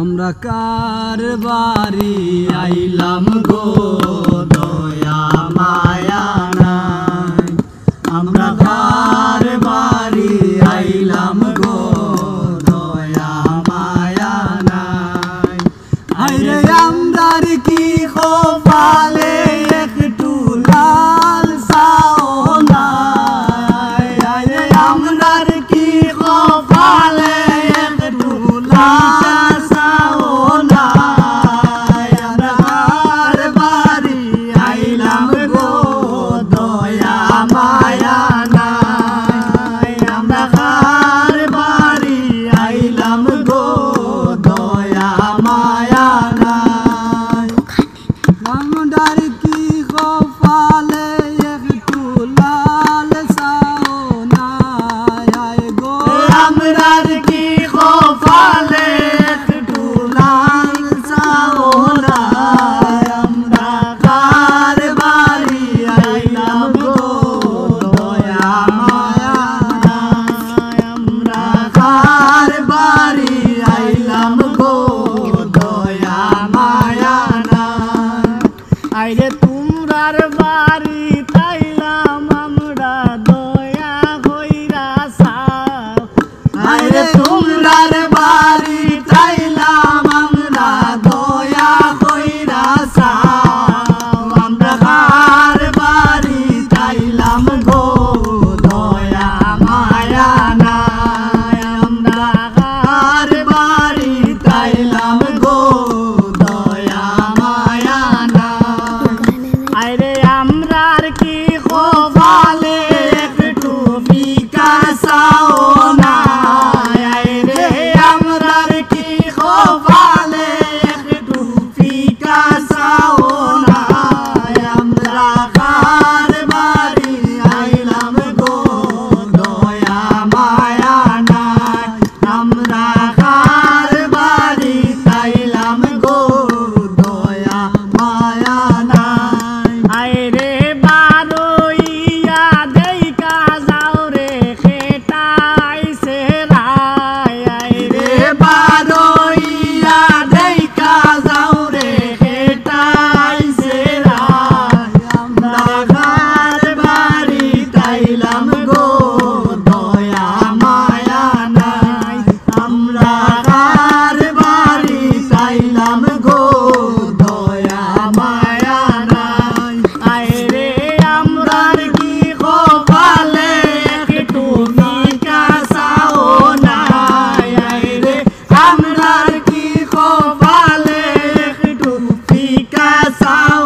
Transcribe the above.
আমরা কার বাড়ি আইলাম গো দয়া মায়া নাই। আমরা কার বাড়ি আইলাম গো দয়া মায়া নাই। আইরে আমরার কি খোপালে একটু লাল সাও নাই। আইরে আমরার কি খোপালে একটু লাল সাও নাই। আমরা কার বাড়ি আইলাম গো দয়া মায়া নাই। আমরা কার বাড়ি আইলাম গো দয়া মায়া নাই। আমরার কি কপালে একটু লাল সাও নাই গো। আমরার কি কপালে একটু লাল সাও নাই। আমরা কার বাড়ি আইলাম গো দয়া মায়া নাই। আমরা কার বাড়ি আইলাম গো দয়া মায়া নাই। আইরে তোমরার বাড়ি তাইলাম আমরা দয়া কইরা সাও। আইরে তোমরার বাড়ি তাইলাম আমরা দয়া কইরা সাও। আমরা কার বাড়ি তাইলাম গো দয়া মায়া নাই। আমরা কার বাড়ি তাইলাম গো দয়া মায়া নাই। আইরে আমরার কি খোপালে একটু ফিকা সাও নাই। আইরে আমরার কি খোপালে একটু ফিকা সাও নাই। আমরা কার বাড়ি আইলাম গো দয়া মায়া নাই। আমরা কার বাড়ি তাইলাম গো দয়া মায়া নাই। আইরে বারোইয়া দেইকা যাও রে খেটাইছে রায়। আইরে বারোইয়া দেইকা যাও রে খেটাইছে রায়। আমরা কার বাড়ি তাইলাম গো দয়া মায়া নাই। আমরা কার বাড়ি তাইলাম গো দয়া মায়া নাই। আইরে আমরার কি কপালে একটু ফিকা সাও নাই। আইরে আমরার কি কপালে একটু ফিকা সাও